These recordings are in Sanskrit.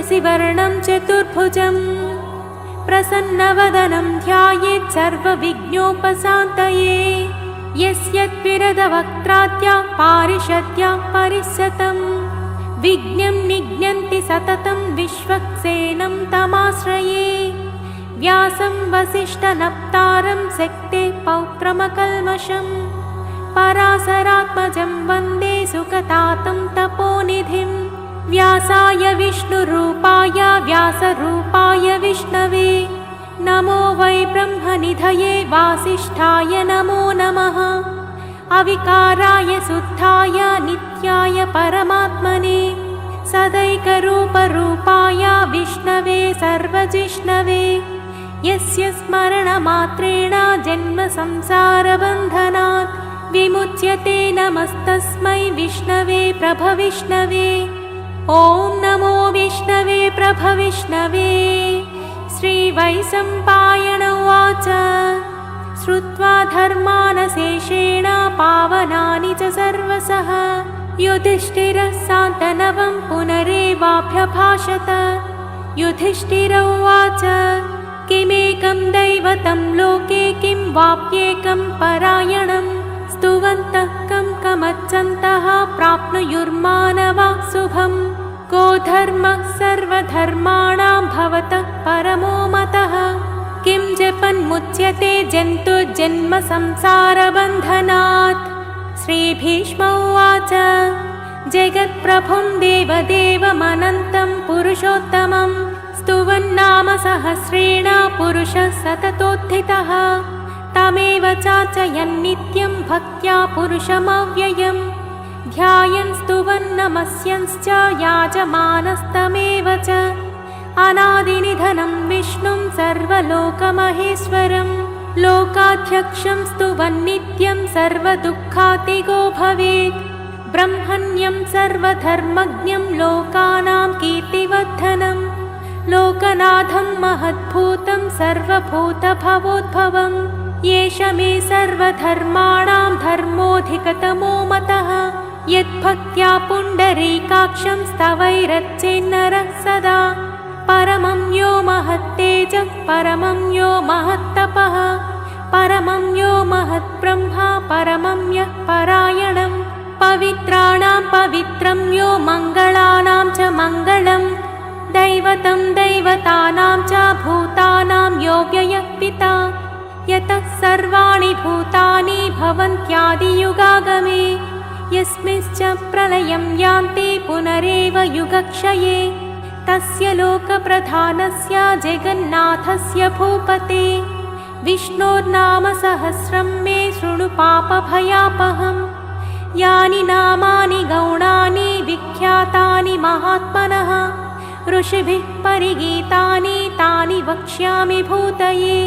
शशिवर्णं चतुर्भुजम् प्रसन्नवदनं ध्यायेत् सर्वविघ्नोपशान्तये यस्य द्विरदवक्त्राद्या पारिषद्या परिषतं विघ्नं निघ्नन्ति सततं विश्वक्सेनं तमाश्रये व्यासं वसिष्ठनप्तारं शक्ते पौत्रमकल्मषम् पराशरात्मजं वन्दे सुखतातं तपोनिधिं व्यासाय विष्णुरूपाय व्यासरूपाय विष्णवे नमो वै ब्रह्मनिधये वासिष्ठाय नमो नमः अविकाराय शुद्धाय नित्याय परमात्मने सदैकरूपरूपाय विष्णवे सर्वजिष्णवे यस्य स्मरणमात्रेण जन्मसंसारबन्धनात् विमुच्यते नमस्तस्मै विष्णवे प्रभविष्णवे ॐ नमो विष्णवे प्रभविष्णवे श्रीवैशम्पायन उवाच श्रुत्वा धर्मानशेषेण पावनानि च सर्वशः युधिष्ठिरः शान्तनवं पुनरेवाभ्यभाषत युधिष्ठिर उवाच किमेकं दैवतं लोके किं वाप्येकं परायणं स्तुवन्तः कमच्चन्तः प्राप्नुयुर्मानवाः शुभम् को धर्मः सर्वधर्माणां भवतः परमो मतः किं जपन्मुच्यते जन्तुर्जन्म संसारबन्धनात् श्रीभीष्म उवाच जगत्प्रभुं देवदेवमनन्तं पुरुषोत्तमं स्तुवन्नाम सहस्रेण पुरुषः सततोत्थितः तमेव चार्चयन् नित्यं भक्त्या पुरुषमव्ययम् ध्यायन् स्तुवन् नमस्यंश्च याजमानस्तमेव च अनादिनिधनं विष्णुं सर्वलोकमहेश्वरं लोकाध्यक्षं स्तुवन् नित्यं सर्वदुःखातिगो भवेत् ब्रह्मण्यं सर्वधर्मज्ञं लोकानां कीर्तिवर्धनं लोकनाथं महद्भूतं सर्वभूतभवोद्भवम् एष मे सर्वधर्माणां धर्मोऽधिकतमो मतः यद्भक्त्या पुण्डरीकाक्षं स्तवैरच्चेन्नरः सदा परमं यो महत्तेजः परमं यो महत्तपः परमं यो महद्ब्रह्मा परमं यः परायणं पवित्राणां पवित्रं यो मङ्गलानां च मङ्गलम् दैवतं दैवतानां च भूतानां यो व्ययः पिता यतः सर्वाणि भूतानि भवन्त्यादियुगागमे यस्मिंश्च प्रलयं यान्ति पुनरेव युगक्षये तस्य लोकप्रधानस्य जगन्नाथस्य भूपते विष्णोर्नाम सहस्रं मे शृणु पापभयापहम् यानि नामानि गौणानि विख्यातानि महात्मनः ऋषिभिः परिगीतानि तानि वक्ष्यामि भूतये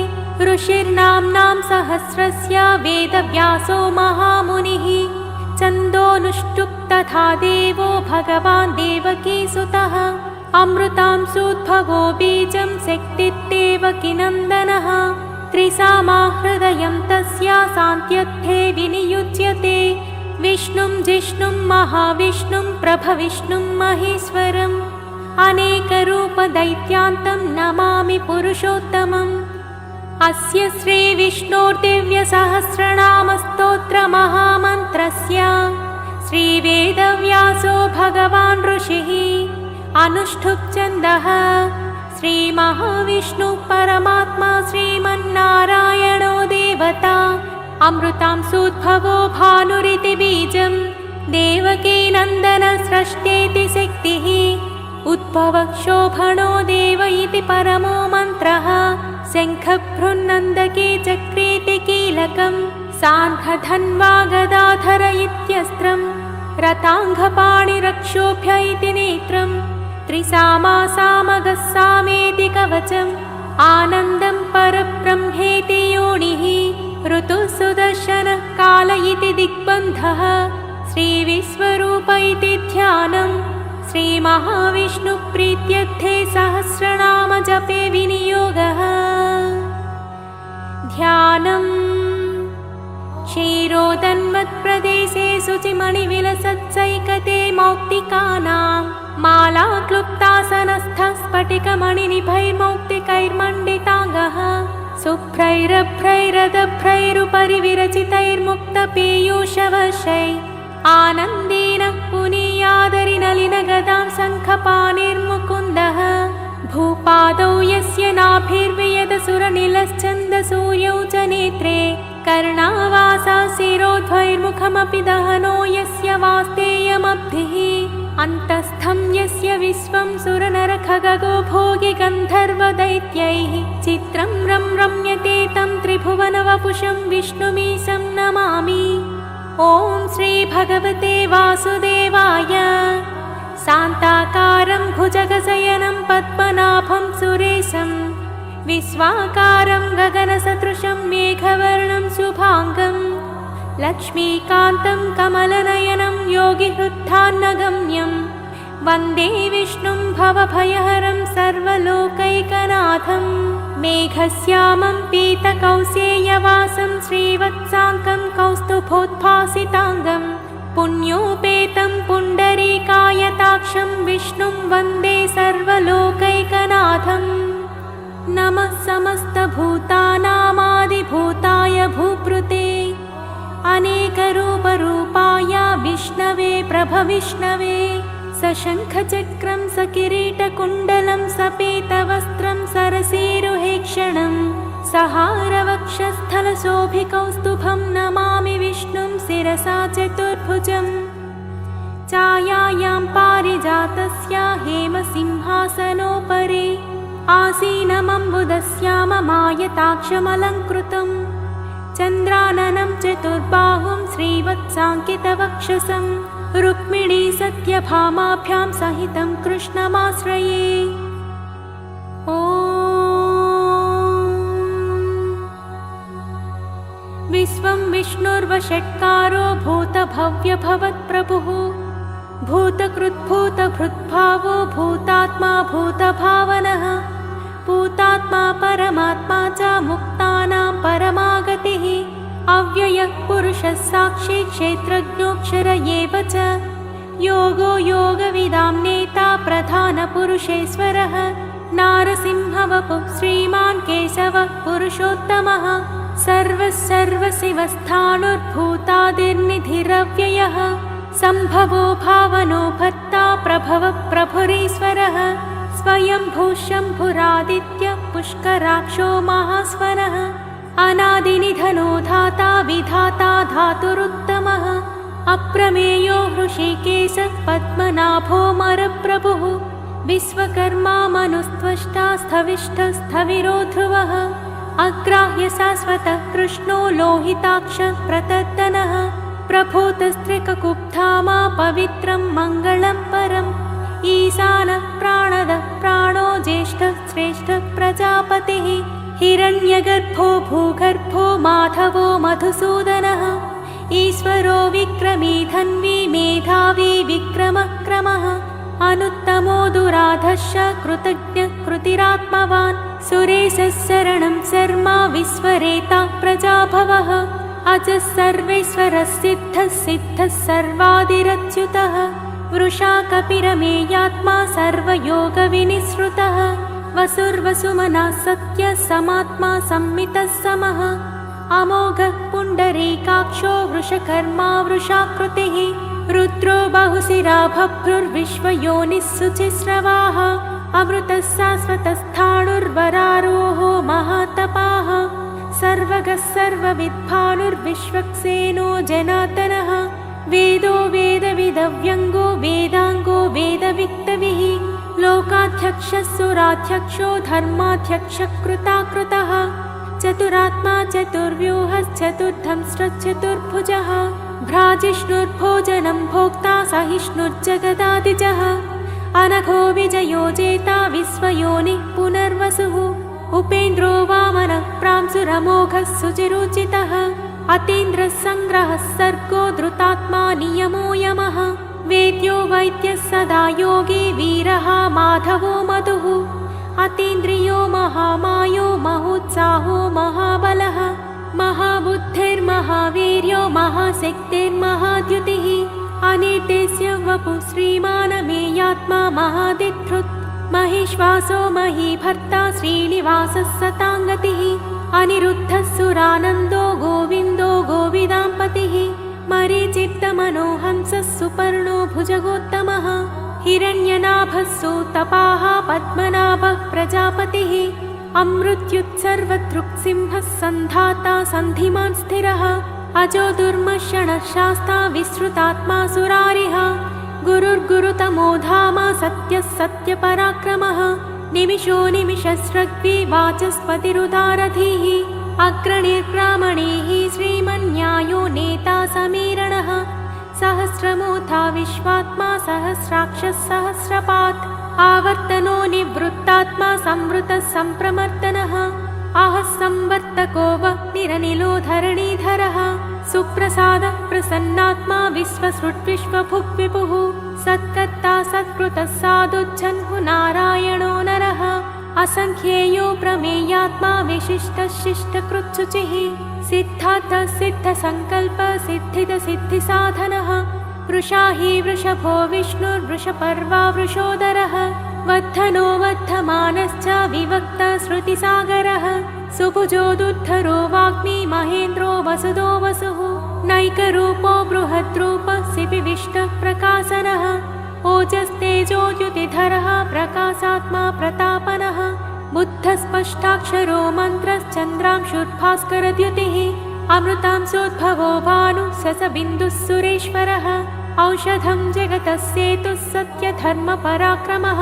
ऋषिर्नाम्नां सहस्रस्य वेदव्यासो महामुनिः छन्दोनुष्टुप् तथा देवो भगवान् देवकीसुतः अमृतांशूद्भवो बीजं शक्तिर्देवकीनन्दनः त्रिसामाहृदयं तस्य शान्त्यर्थे विनियुज्यते विष्णुं जिष्णुं महाविष्णुं प्रभविष्णुं महेश्वरम् अनेकरूपदैत्यान्तं नमामि पुरुषोत्तमम् अस्य श्रीविष्णोर्दिव्यसहस्रनामस्तोत्रमहामन्त्रस्य श्रीवेदव्यासो भगवान् ऋषिः अनुष्ठुप् छन्दः श्रीमहाविष्णुः परमात्मा श्रीमन्नारायणो देवता अमृतांशूद्भवो भानुरिति बीजं देवकीनन्दन स्रष्टेति शक्तिः उद्भवः शोभनो देव इति परमो मन्त्रः शङ्खभ्रुन्नन्दके चक्रेति कीलकं साङ्खधन्वा गदाधर इत्यस्त्रं रताङ्गपाणिरक्षोभ्य इति नेत्रं त्रिसामा सामगः सामेति कवचम् आनन्दं परब्रह्मेति योनिः ऋतुः सुदर्शनः काल इति दिग्बन्धः श्रीविश्वरूप इति ध्यानं श्रीमहाविष्णुप्रीत्यर्थे सहस्रनाम जपे विनियोगः ध्यानम् क्षीरोदन्मत्प्रदेशे शुचिमणिविलसत्सैकते मौक्तिकानां माला क्लुप्तासनस्थः स्फटिकमणिनिभैर्मौक्तिकैर्मण्डिताङ्गः शुभ्रैरभ्रैरदभ्रैरुपरि विरचितैर्मुक्तपीयूषवशैः आनन्देन पुनीयादरिनलिनगदां शङ्खपाणिर्मुकुन्दः भूपादौ यस्य नाभिर्वियदसुरनिलश्चन्दसूर्यौ च नेत्रे कर्णावासा शिरोध्वैर्मुखमपि दहनो यस्य वास्तेयमब्धिः अन्तस्थं यस्य विश्वं सुरनरखगगो भोगि गन्धर्वदैत्यैः चित्रं रम्यते तं त्रिभुवनवपुषं विष्णुमीशं नमामि। ॐ श्रीभगवते वासुदेवाय। शान्ताकारं भुजगशयनं पद्मनाभं सुरेशं विश्वाकारं गगनसदृशं मेघवर्णं शुभाङ्गं लक्ष्मीकान्तं कमलनयनं योगिहृद्धान्नगम्यं वन्दे विष्णुं भवभयहरं सर्वलोकैकनाथं मेघश्यामं पीतकौसेयवासं श्रीवत्साङ्कं कौस्तुभोद्भासिताङ्गं पुण्योपेतं पुण्डरीकायताक्षं विष्णुं वन्दे सर्वलोकैकनाथम्। नमः समस्तभूतानामादिभूताय भूभृते अनेकरूपरूपाय विष्णवे प्रभविष्णवे सशङ्खचक्रं सकिरीटकुण्डलं सपीतवस्त्रं सरसीरुहेक्षणं सहारवक्षस्थलशोभिकौस्तुभं नमामि विष्णुं शिरसा चतुर्भुजम्। छायायां पारिजातस्य हेमसिंहासनोपरि आसीनमम्बुदस्याममायताक्षमलङ्कृतं चन्द्राननं चतुर्बाहुं श्रीवत्साङ्कितवक्षसं रुक्मिणी सत्यभामाभ्यां सहितं कृष्णमाश्रये। ॐ विश्वं विष्णुर्वषट्कारो भूतभव्यभवत्प्रभुः भूतकृद्भूतभृद्भावो भूतात्मा भूतभावनः भूतात्मा परमात्मा च मुक्तानां परमागतिः अव्ययः पुरुषः साक्षी क्षेत्रज्ञोऽक्षर एव च योगो योगविदां नेता प्रधानपुरुषेश्वरः नारसिंहवपुः श्रीमान् केशवः पुरुषोत्तमः सर्वशिवस्थाणुर्भूतादिर्निधिरव्ययः सम्भवो भावनो भर्ता प्रभवः प्रभुरीश्वरः स्वयंभू शम्भुरादित्यः पुष्कराक्षो महास्वरः अनादिनिधनो धाता विधाता धातुरुत्तमः अप्रमेयो हृषीकेशः पद्मनाभो मरप्रभुः विश्वकर्मा मनुस्त्वष्टा स्थविष्ठस्थविरो ध्रुवः अग्राह्य शाश्वतः कृष्णो लोहिताक्षः प्रतर्दनः प्रभूतस्त्रिककुब्धामा पवित्रं मङ्गलं परम् ईशानः प्राणदः प्राणो ज्येष्ठः श्रेष्ठः प्रजापतिः हिरण्यगर्भो भूगर्भो माधवो मधुसूदनः ईश्वरो विक्रमी धन्वी मेधावी विक्रमः क्रमः अनुत्तमो दुराधश्च कृतज्ञः कृतिरात्मवान् सुरेशः शरणं शर्मा विश्वरेता प्रजाभवः अजः सर्वेश्वरः सिद्धः सिद्धः सर्वादिरच्युतः वृषा कपिरमेयात्मा सर्वयोगविनिसृतः वसुर्वसुमनः सत्यः समात्मा संमितः समः अमोघः पुण्डरीकाक्षो वृषकर्मा वृषाकृतिः रुद्रो बहुशिरा बभ्रुर्विश्वयोनिः शुचिस्रवाः अमृतः शाश्वतस्थाणुर्वरारोहो महातपाः सर्वगः सर्वविद्भानुर्विश्वक्सेनो जनार्दनः वेदो वेदविदव्यङ्गो वेदाङ्गो वेदवित्तविः लोकाध्यक्षः सुराध्यक्षो धर्माध्यक्षः कृताकृतः चतुरात्मा चतुर्व्यूहश्चतुर्धंष्ट्रचतुर्भुजः भ्राजिष्णुर्भोजनं भोक्ता सहिष्णुर्जगदादिजः अनघो विजयो जेता विश्वयोनिः पुनर्वसुः उपेन्द्रो वामनः प्रांशुरमोघः शुचिरुचितः अतीन्द्रः सङ्ग्रहः सर्गो धृतात्मा नियमो यमः वेद्यो वैद्यः सदा योगी वीरः माधवो मधुः अतीन्द्रियो महामायो महोत्साहो महाबलः महाबुद्धिर्महावीर्यो महाशक्तिर्महाद्युतिः अनिर्देश्य वपु श्रीमानमेयात्मा महादिधृत् महेश्वासो महीभर्ता श्रीनिवासः सताङ्गतिः अनिरुद्धः सुरानन्दो गोविन्दो गोविदाम्पतिः मरीचित्तमनोहंसः सुपर्णो भुजगोत्तमः हिरण्यनाभः सुतपाः पद्मनाभः प्रजापतिः अमृत्युत्सर्वदृक्सिंहः सन्धाता सन्धिमान् स्थिरः अजो दुर्मशणः शास्ता विश्रुतात्मा सुरारिः गुरुर्गुरुतमो धाम सत्यः सत्यपराक्रमः निमिषो निमिषस्रग्वी वाचस्पतिरुदारधीः अग्रणिर्ब्राह्मणैः श्रीमन्यायो नेता समीरणः सहस्रमूर्धा विश्वात्मा सहस्राक्षः सहस्रपात् आवर्तनो निवृत्तात्मा संवृतः सम्प्रमर्दनः आहः संवर्तको वह्निरनिलो धरणीधरः सुप्रसादः प्रसन्नात्मा विश्वसृट्विश्वभुग्विपुः सत्कर्ता सत्कृतः साधुज्जह्नु नारायणो नरः असंख्येयो प्रमेयात्मा विशिष्टः शिष्टकृच्छुचिः सिद्धार्थः सिद्धसङ्कल्पः सिद्धिदसिद्धिसाधनः वृषा हि वृषभो विष्णुर्वृषपर्वा वृषोदरः वर्धनो वर्धमानश्च विवक्तः श्रुतिसागरः सुभुजो दुर्धरो वाग्मी महेन्द्रो वसुदो वसुः नैकरूपो बृहद्रूपः सिपिविष्टः प्रकाशनः ओजस्तेजोद्युतिधरः प्रकाशात्मा प्रतापनः बुद्धस्पष्टाक्षरो मन्त्रश्चन्द्रांशुर्भास्करद्युतिः अमृतांशोद्भवो भानुः ससबिन्दुः सुरेश्वरः औषधं जगतः सेतुः सत्यधर्मपराक्रमः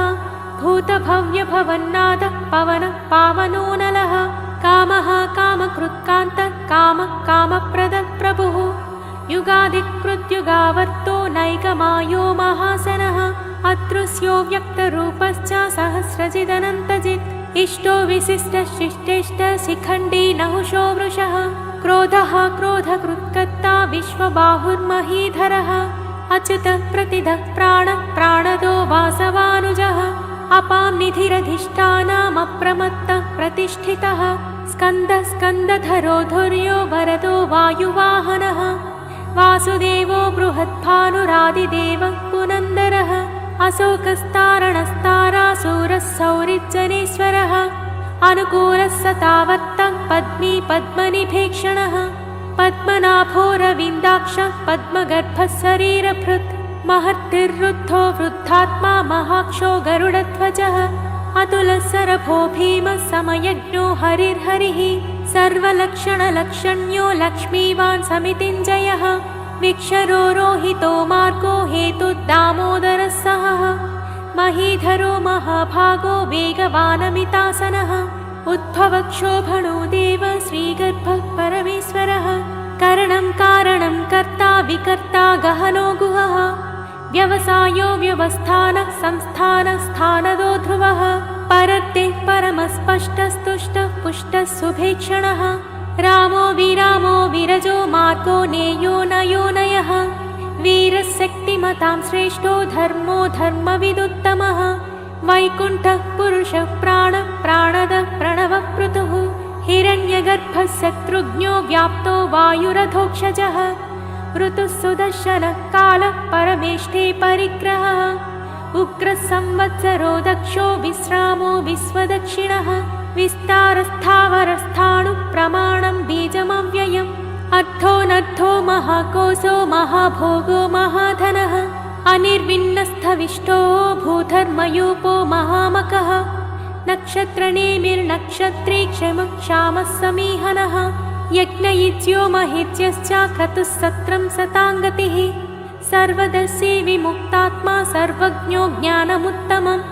भूतभव्यभवन्नादः पवनः पावनो नलः कामः कामकृत्कान्तः कामः कामप्रदः प्रभुः युगादिकृत्युगावर्तो नैकमायो महासनः अदृश्यो व्यक्तरूपश्च सहस्रजिदनन्तजित् इष्टो विशिष्टः शिष्टेष्टः शिखण्डी नहुषो वृषः क्रोधः क्रोधकृत्कर्ता विश्वबाहुर्महीधरः अच्युतः प्रतिदः प्राणः प्राणदो वासवानुजः अपां निधिरधिष्ठानमप्रमत्तः प्रतिष्ठितः स्कन्दः स्कन्दधरो धुर्यो वरदो वायुवाहनः वासुदेवो बृहद्भानुरादिदेवः पुनन्दरः अशोकस्तारणस्तारासूरः सौरिज्जनेश्वरः अनुकूलः सतावर्तः पद्मी पद्मनिभेक्षणः पद्मनाभोरविन्दाक्षः पद्मगर्भः शरीरभृत् महर्तिर्वृद्धो वृद्धात्मा महाक्षो गरुडध्वजः अतुलः सरभो भीमः समयज्ञो हरिर्हरिः सर्वलक्षणलक्षण्यो लक्ष्मीवान् समितिञ्जयः विक्षरो रोहितो मार्गो हेतुर्दामोदरः सहः महीधरो महाभागो वेगवानमितासनः उद्भवक्षोभणो देव श्रीगर्भः परमेश्वरः करणं कारणं कर्ता विकर्ता गहनो गुहः व्यवसायो व्यवस्थानः संस्थानः स्थानदो ध्रुवः परत्ते परमस्पष्टस्तुष्टः पुष्टः सुभेक्षणः रामो विरामो विरजो मार्गो नेयो नयो नयः वीरः शक्तिमतां श्रेष्ठो धर्मो धर्मविदुत्तमः वैकुण्ठः पुरुषः प्राणः प्राणदः प्रणवः पृथुः हिरण्यगर्भः शत्रुघ्नो व्याप्तो वायुरथोक्षजः ऋतुः सुदर्शनः कालः परमेष्ठे परिग्रहः उग्रः संवत्सरो दक्षो विश्रामो विश्वदक्षिणः विस्तारस्थावरस्थाणुः प्रमाणं बीजमव्ययम् अर्थोऽनर्थो महाकोशो महाभोगो महाधनः अनिर्विन्नस्थविष्टो भूधर्मयूपो महामकः नक्षत्रनेमिर्नक्षत्री क्षमः क्षामः समीहनः यज्ञयुज्यो महिज्यश्च क्रतुः सत्रं सताङ्गतिः सर्वदर्शी विमुक्तात्मा सर्वज्ञो ज्ञानमुत्तमम्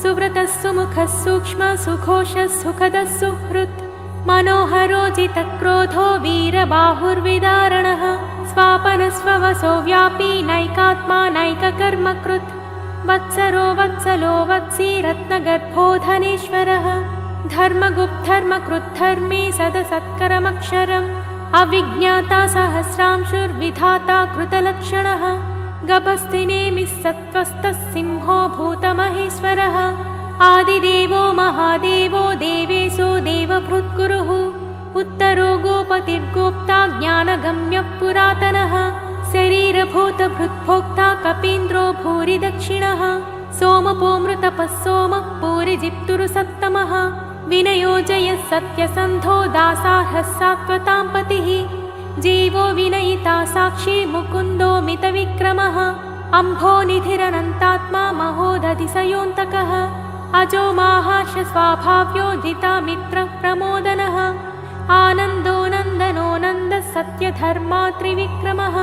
सुव्रतः सुमुखः सूक्ष्मः सुघोषः सुखदः सुहृत् मनोहरो जितक्रोधो वीरबाहुर्विदारणः स्वापनस्ववसो व्यापी नैकात्मा नैककर्मकृत् वत्सरो वत्सलो वत्सी रत्नगर्भो धनेश्वरः धर्मगुप्धर्मकृद्धर्मे सदसत्करमक्षरम् अविज्ञाता सहस्रांशुर्विधाता कृतलक्षणः गभस्तिनेमिः सत्त्वस्तः सिंहो भूतमहेश्वरः आदिदेवो महादेवो देवेशो देवभृद्गुरुः उत्तरो गोपतिर्गोप्ता ज्ञानगम्यः पुरातनः शरीरभूतभृद्भोक्ता कपीन्द्रो भूरि दक्षिणः सोमपोमृतपः सोमः पूरिजिप्तुरु सत्तमः विनयोजयः सत्यसन्धो दासार्हः सात्वतां पतिः जीवो विनयिता साक्षी मुकुन्दो मितविक्रमः अम्भोनिधिरनन्तात्मा महोदधिसयोऽन्तकः अजो माहार्ष स्वाभाव्योदिता मित्रः प्रमोदनः आनन्दो नन्दनो नन्दः सत्यधर्मा त्रिविक्रमः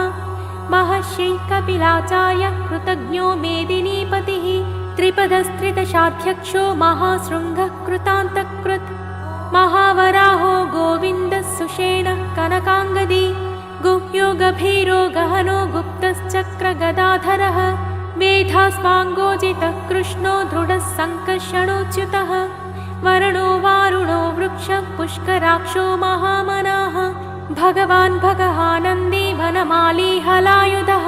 महर्षिः कपिलाचार्यः कृतज्ञो मेदिनीपतिः त्रिपदस्त्रिदशाध्यक्षो महाशृङ्गः कृतान्तकृत् महावराहो गोविन्दः सुषेणः कनकाङ्गदी गुह्यो गभीरो गहनो गुप्तश्चक्रगदाधरः मेधास्वाङ्गोजितः कृष्णो दृढः सङ्कर्षणोच्युतः वरुणो वारुणो वृक्षः पुष्कराक्षो महामनाः भगवान् भगहानन्दी वनमाली हलायुधः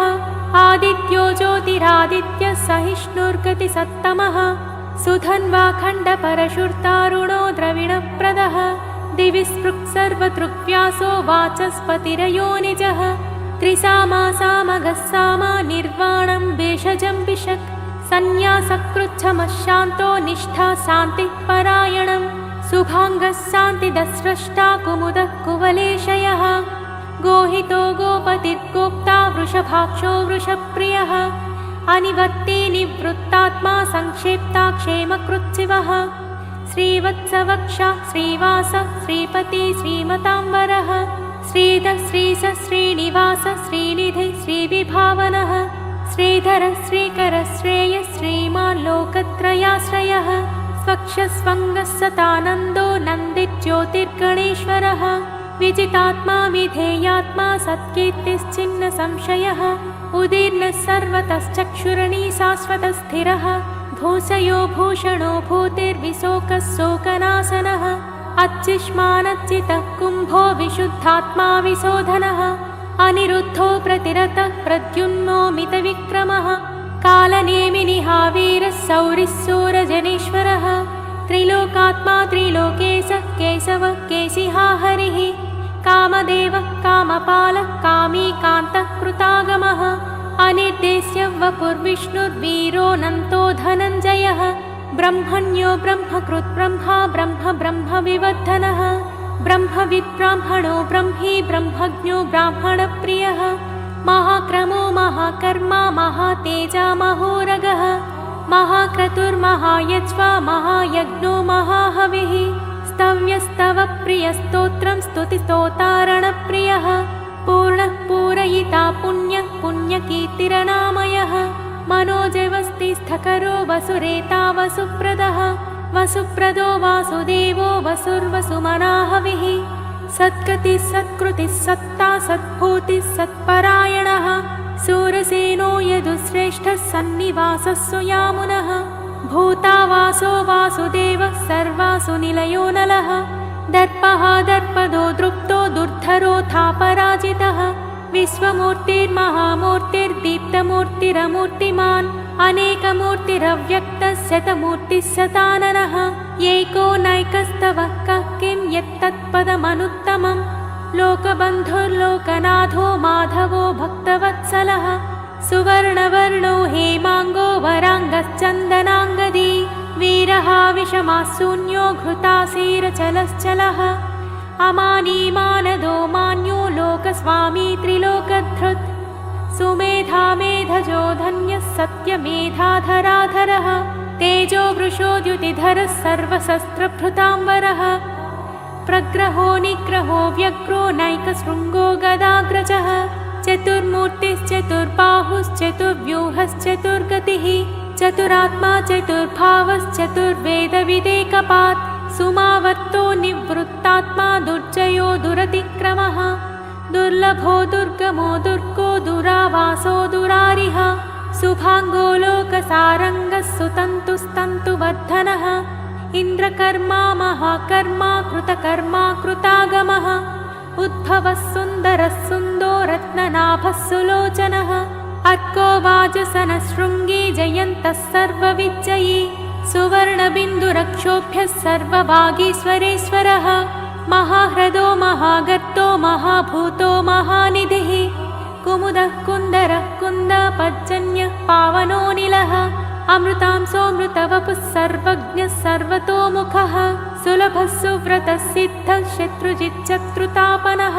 आदित्यो ज्योतिरादित्यः सहिष्णुर्गतिसत्तमः सुधन्वा खण्डपरशुर्तारुणो द्रविणप्रदः दिवि स्पृक्सर्वदृग्व्यासो वाचस्पतिरयो निजः त्रिसामासामगः सामा निर्वाणं भेषजं विशक् सन्न्यासकृच्छमशान्तो निष्ठा शान्तिः परायणम् शुभाङ्गः शान्तिदस्रष्टा कुमुदः कुवलेशयः गोहितो गोपतिर्गोप्ता वृषभाक्षो वृषप्रियः अनिवत्ति निवृत्तात्मा संक्षेप्ता क्षेमकृच्छिवः श्रीवत्सवक्षा श्रीवास श्रीपति श्रीमताम्बरः श्रीधः श्रीश श्रीनिवास श्रीनिधि श्रीविभावनः श्रीधर श्रीकर श्रेय श्रीमान् लोकत्रयाश्रयः स्वक्षस्वङ्गः सतानन्दो नन्दिज्योतिर्गणेश्वरः विजितात्मा विधेयात्मा सत्कीर्तिश्चिन्न संशयः उदीर्णः सर्वतश्चक्षुरणी शाश्वतस्थिरः भूषयो भूषणो भूतिर्विशोकः शोकनाशनः अच्छिष्मानच्चितः कुम्भो विशुद्धात्मा विशोधनः अनिरुद्धो प्रतिरतः प्रद्युम्नो मितविक्रमः कालनेमिनिहावीरः सौरिः सूरजनेश्वरः त्रिलोकात्मा त्रिलोकेशः केशवः केशिहा हरिः कामदेवः कामपालः कामीकान्तः कृतागमः अनिर्देश्य वपुर्विष्णुर्वीरोऽनन्तो धनञ्जयः ब्रह्मण्यो ब्रह्मकृत् ब्रह्मा ब्रह्म ब्रह्मविवर्धनः ब्रह्मविद्ब्राह्मणो ब्रह्मी ब्रह्मज्ञो ब्राह्मणप्रियः महाक्रमो महाकर्मा महातेजा महोरगः महाक्रतुर्महायज्वा महायज्ञो महाहविः स्तव्यस्तवप्रियस्तोत्रं स्तुतिस्तोतारणप्रियः पूर्णः पूरयिता पुण्यः पुण्यकीर्तिरनामयः मनोजवस्तिस्थकरो वसुरेता वसुप्रदः वसुप्रदो वासुदेवो वसुर्वसुमनाहविः सत्कृतिः सत्कृतिः सत्ता सद्भूतिः सत्परायणः सूरसेनो यदुश्रेष्ठः सन्निवासः सुयामुनः भूतावासो वासुदेवः सर्वासु निलयो नलः दर्पः दर्पदो दृप्तो दुर्धरोऽथा पराजितः विश्वमूर्तिर्महामूर्तिर्दीप्तमूर्तिरमूर्तिमान् अनेकमूर्तिरव्यक्तः शतमूर्तिः शताननः एको नैकस्तवः कः किं यत्तत्पदमनुत्तमम् लोकबन्धुर्लोकनाथो माधवो भक्तवत्सलः सुवर्णवर्णो हेमाङ्गो वराङ्गश्चन्दनाङ्गदी वीरः विषमाशून्यो घृतासीरचलश्चलः अमानीमानदो मान्यो लोकस्वामी त्रिलोकधृत् सुमेधा मेधजो धन्यः सत्यमेधाधराधरः तेजो वृषोद्युतिधरः सर्वशस्त्रभृताम्बरः प्रग्रहो निग्रहो व्यग्रो नैकशृङ्गो गदाग्रजः चतुर्मूर्तिश्चतुर्बाहुश्चतुर्व्यूहश्चतुर्गतिः चतुरात्मा चतुर्भावश्चतुर्वेदविदेकपात् सुमावर्तो निवृत्तात्मा दुर्जयो दुरतिक्रमः दुर्लभो दुर्गमो दुर्गो दुरावासो दुरारिः शुभाङ्गो लोकसारङ्गः सुतन्तुस्तन्तुवर्धनः इन्द्रकर्मा महाकर्मा कृतकर्मा कृतागमः उद्भवः सुन्दरः सुन्दो रत्ननाभः सुलोचनः अर्को वाजसनः शृङ्गी जयन्तः सर्वविजयी सुवर्णबिन्दुरक्षोभ्यः सर्वभागीश्वरेश्वरः महाह्रदो महागर्तो महाभूतो महानिधिः कुमुद कुमुदः कुन्दरः कुन्दपज्जन्यः पावनोऽनिलः अमृतांसोऽमृतवपुः सर्वज्ञः सर्वतोमुखः सुलभः सुव्रतः सिद्धः शत्रुजिच्चत्रुतापनः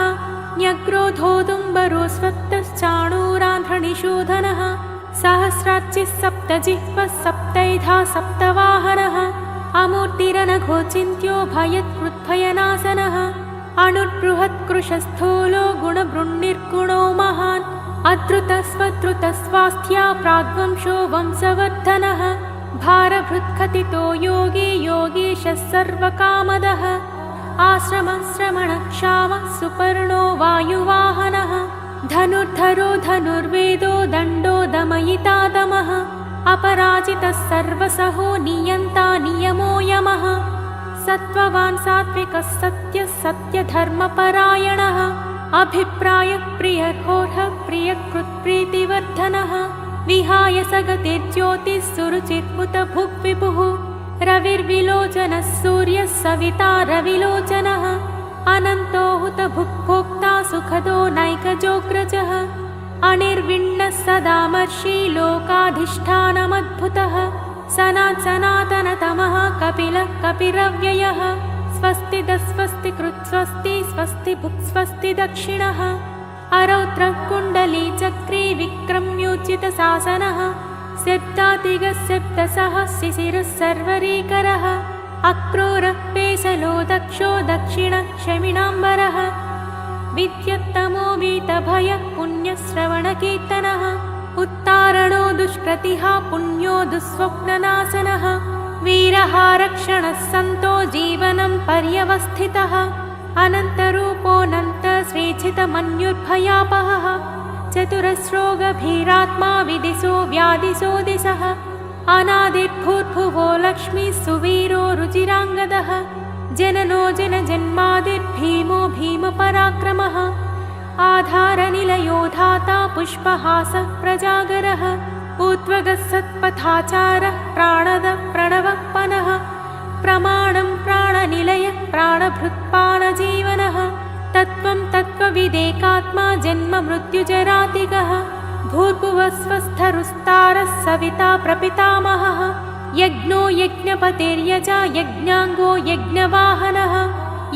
न्यग्रोधोदुम्बरो स्वत्तश्चाणूरान्ध्रनिषूदनः सहस्राच्चिः सप्तजिह्वः सप्तैधा सप्तवाहनः अमूर्तिरनघोचिन्त्यो भयत्कृद्भयनाशनः अणुर्बृहत्कृशस्थूलो गुणबृन्निर्गुणो महान् अद्रुतस्वद्रुतस्वास्थ्या प्राग्वंशो वंशवर्धनः भारभृत्कथितो योगी योगीशः सर्वकामदः आश्रमश्रमणक्षामः सुपर्णो वायुवाहनः धनुर्धरो धनुर्वेदो दण्डो दमयिता दमः अपराजितः सर्वसहो नियन्ता नियमो यमः सत्त्ववान् सात्विकः सत्यः सत्यधर्मपरायणः अभिप्रायः प्रियर्होर्हः प्रियकृत्प्रीतिवर्धनः विहाय सगतिर्ज्योतिः सुरुचिर्मुतभुग्विभुः रविर्विलोचनः सूर्यः सविता रविलोचनः अनन्तो हुतभुग्भोक्ता सुखदो नैकजोग्रजः अनिर्विण्णः सदामर्षि लोकाधिष्ठानमद्भुतः सनातनतमः कपिलः कपिरव्ययः स्वस्ति दस्वस्ति कृत्स्वस्ति स्वस्ति भुक्स्वस्ति दक्षिणः अरौद्रः कुण्डली चक्री विक्रम्योचितशासनः सिद्धातिगः शिशिरः सर्वरीकरः अक्रूरः पेशलो दक्षो दक्षिणः शमिनाम्बरः विद्युत्तमो वीतभयः पुण्यश्रवणकीर्तनः उत्तारणो दुष्कृतिः पुण्यो दुःस्वप्ननाशनः वीरः रक्षणः सन्तो जीवनं पर्यवस्थितः अनन्तरूपोऽनन्त श्रीचितमन्युर्भयापहः चतुरस्रोगभीरात्मा विदिशो व्यादिशो दिशः अनादिर्भूर्भुवो लक्ष्मीः सुवीरो रुचिराङ्गदः जननो जनजन्मादिर्भीमो भीमपराक्रमः आधारनिलयो धाता पुष्पहासः प्रजागरः ऊर्ध्वगः सत्पथाचारः प्राणदः प्रणवः प्रमाणं प्राणनिलयः प्राणभृत्प्राणजीवनः तत्त्वं तत्त्वविदेकात्मा जन्म मृत्युजरातिगः भूर्भुवस्वस्थरुस्तारः सविता प्रपितामहः यज्ञो यज्ञपतिर्यजा यज्ञाङ्गो यज्ञवाहनः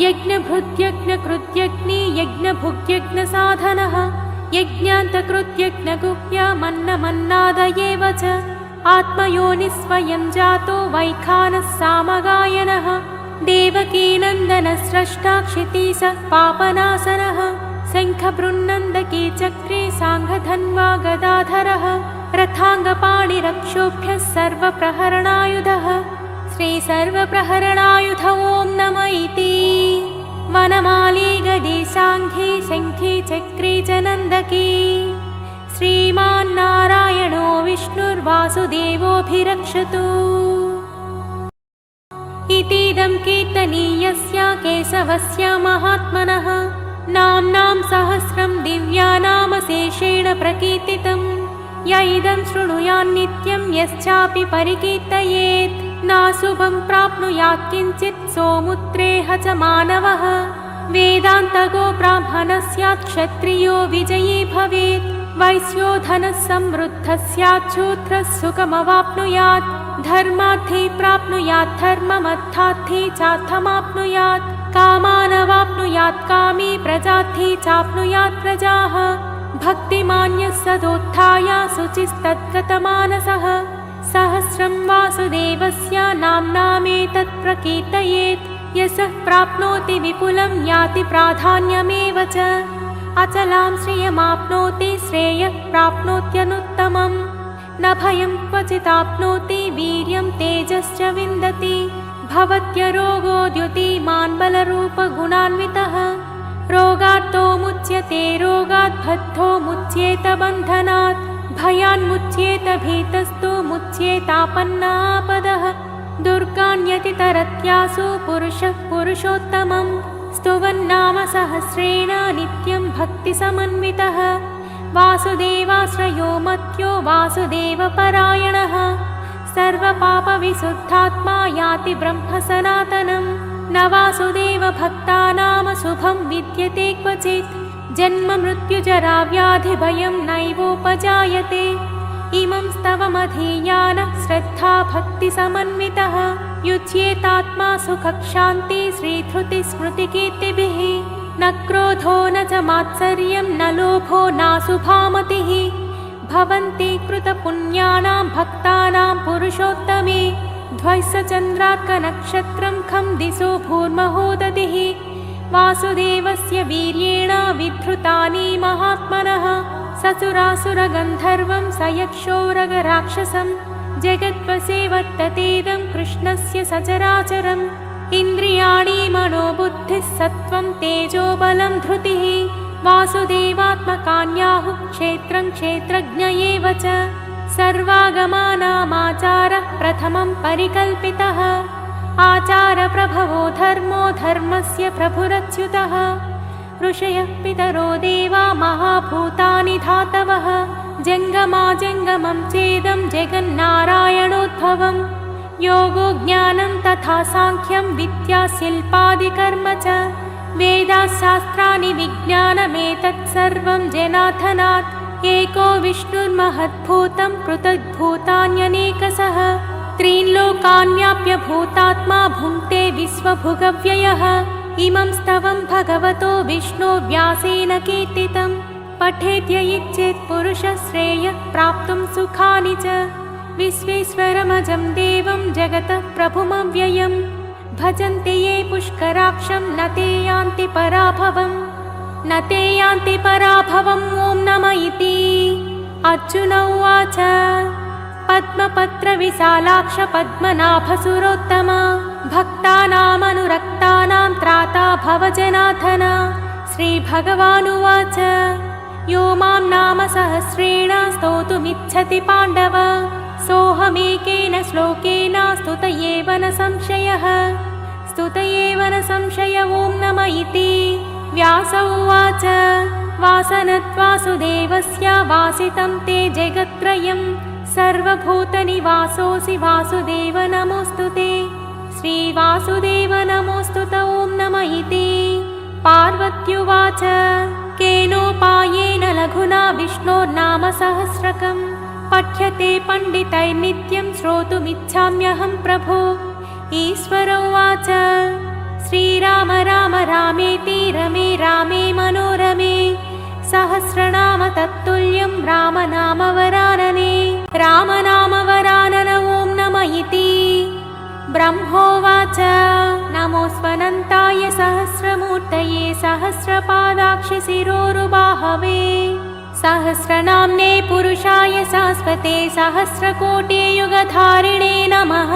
यज्ञभृत्यज्ञकृत्यग्नि यज्ञभुग्यज्ञसाधनः यज्ञान्तकृत्यज्ञगुह्यमन्नमन्नादयेव च आत्मयोनिस्वयं जातो वैखानः सामगायनः देवकीनन्दनः स्रष्टा क्षितीशः पापनाशनः शङ्खबृन्नन्दकी चक्रे साङ्घधन्वा गदाधरः रथाङ्गपाणिरक्षोभ्यः सर्वप्रहरणायुधः श्रीसर्वप्रहरणायुध ॐ नम इति वनमाली गदे साङ्घी शङ्खी चक्रे च नन्दकी श्रीमान्नारायणो विष्णुर्वासुदेवोऽभिरक्षतु इतीदं कीर्तनीयस्य केशवस्य महात्मनः नाम्नां सहस्रं दिव्यानामशेषेण प्रकीर्तितं य इदं शृणुयान्नित्यं यश्चापि परिकीर्तयेत् नाशुभं प्राप्नुयात् किञ्चित् सोमुत्रेह च मानवः वेदान्तगो ब्राह्मणः स्यात् क्षत्रियो विजयी भवेत् वैश्यो धनः समृद्धः स्यात् शूद्रः सुखमवाप्नुयात् धर्मार्थी प्राप्नुयात् धर्ममर्थार्थी चार्थमाप्नुयात् कामानवाप्नुयात् कामी प्रजार्थी चाप्नुयात् प्रजाः भक्तिमान्यः सदोत्थाय शुचिस्तद्गतमानसः सहस्रं वासुदेवस्य नाम्नामेतत् प्रकीर्तयेत् यशः प्राप्नोति विपुलं याति प्राधान्यमेव च अचलां श्रियमाप्नोति श्रेयः प्राप्नोत्यनुत्तमम् न भयं क्वचिदाप्नोति वीर्यं तेजश्च विन्दति भवत्यरोगोद्युतिमान् बलरूपगुणान्वितः रोगार्तो मुच्यते रोगात् बद्धो मुच्येत बन्धनात् भयान्मुच्येत भीतस्तु मुच्येतापन्नापदः दुर्गान्यतितरत्यासु पुरुषः पुरुषोत्तमं स्तुवन्नाम सहस्रेण नित्यं भक्तिसमन्वितः वासुदेवाश्रयो मत्यो वासुदेवपरायणः सर्वपापविशुद्धात्मा याति ब्रह्म सनातनं न वासुदेवभक्तानां शुभं विद्यते क्वचित् जन्म मृत्युजरा व्याधिभयं नैवोपजायते। इमं स्तवमधीयानः श्रद्धा भक्तिसमन्वितः युज्येतात्मा सुखशान्ति श्रीधृतिस्मृतिकीर्तिभिः। न क्रोधो न च मात्सर्यं न लोभो नाशुभामतिः भवन्ति कृतपुण्यानां भक्तानां पुरुषोत्तमे। ध्वैसचन्द्रार्कनक्षत्रं खं दिशो भूर्महोदधिः वासुदेवस्य वीर्येण विधृतानि महात्मनः। ससुरासुरगन्धर्वं सयक्षोरगराक्षसं जगद्वसे वर्ततेदं कृष्णस्य सचराचरम्। इन्द्रियाणि मनोबुद्धिः सत्त्वं तेजोबलं धृतिः वासुदेवात्मकान्याहुः क्षेत्रं क्षेत्रज्ञ एव च। सर्वागमानामाचारः प्रथमं परिकल्पितः आचारप्रभवो धर्मो धर्मस्य प्रभुरच्युतः। ऋषयः पितरो देवा महाभूतानि धातवः जङ्गमाजङ्गमं चेदं जगन्नारायणोद्भवम्। योगो ज्ञानं तथा साङ्ख्यं विद्या शिल्पादिकर्म च वेदाशास्त्राणि विज्ञानमेतत् सर्वं जनार्दनात्। एको विष्णुर्महद्भूतं पृथग्भूतान्यनेकशः त्रीन् लोकान् व्याप्य भूतात्मा भुङ्क्ते विश्वभुगव्ययः। इमं स्तवं भगवतो विष्णो व्यासेन कीर्तितं पठेद्य इच्छेत् पुरुषः श्रेयः प्राप्तुं सुखानि च। विश्वेश्वरमजं देवं जगतः प्रभुमव्ययं भजन्ते ये पुष्कराक्षं न ते यान्ति पराभवम् न ते यान्ति पराभवम्। ॐ नमः इति। अर्जुन उवाच पद्मपत्रविशालाक्ष पद्मनाभसुरोत्तम भक्तानामनुरक्तानां त्राता भव जनार्दन। श्रीभगवानुवाच यो मां नाम सहस्रेण स्तोतुमिच्छति पाण्डव सोऽहमेकेन श्लोकेन स्तुत एव न संशयः स्तुत एव न संशय। ॐ नमः इति। व्यास उवाच वासनत्वासुदेवस्य वासितं ते जगत्त्रयं सर्वभूतनिवासोऽसि वासुदेव नमोऽस्तु ते। श्रीवासुदेव नमोऽस्तु ते। ॐ नमः इति। पार्वत्युवाच केनोपायेन लघुना विष्णोर्नाम सहस्रकम् पठ्यते पण्डितैर्नित्यं श्रोतुमिच्छाम्यहं प्रभो। ईश्वर उवाच श्रीराम राम रामेति रमे रामे मनोरमे सहस्रनाम तत्तुल्यं रामनामवरानने रामनामवरानन। ॐ नमः इति। ब्रह्मोवाच नमोऽस्त्वनन्ताय सहस्रमूर्तये सहस्रपादाक्ष शिरोरुबाहवे सहस्रनाम्ने पुरुषाय शाश्वते सहस्रकोटियुगधारिणे नमः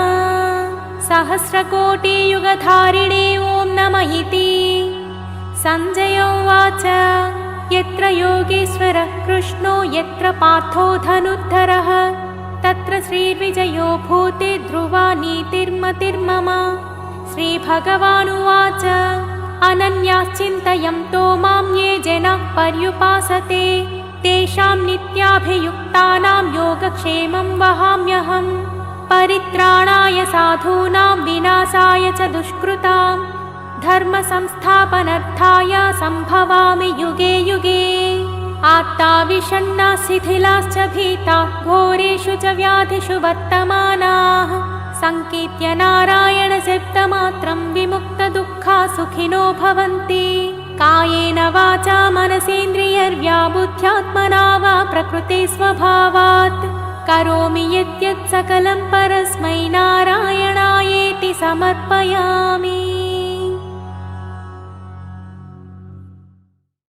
सहस्रकोटियुगधारिणे। ॐ नमः इति। सञ्जय उवाच यत्र योगेश्वरः कृष्णो यत्र पार्थो धनुर्धरः तत्र श्रीर्विजयो भूते ध्रुवा नीतिर्मतिर्मम। श्रीभगवानुवाच अनन्याश्चिन्तयन्तो मां ये जनाः पर्युपासते तेषां नित्याभियुक्तानां योगक्षेमं वहाम्यहम्। परित्राणाय साधूनां विनाशाय च दुष्कृतां धर्मसंस्थापनार्थाय सम्भवामि युगे युगे। आर्ता विषण्णा शिथिलाश्च भीताः घोरेषु च व्याधिषु वर्तमानाः संकीर्त्य नारायणशब्दमात्रं विमुक्तदुःखा सुखिनो भवन्ति। कायेन वाचा मनसेन्द्रियैर्वा बुद्ध्यात्मना वा प्रकृते स्वभावात् करोमि यद्यत् सकलं परस्मै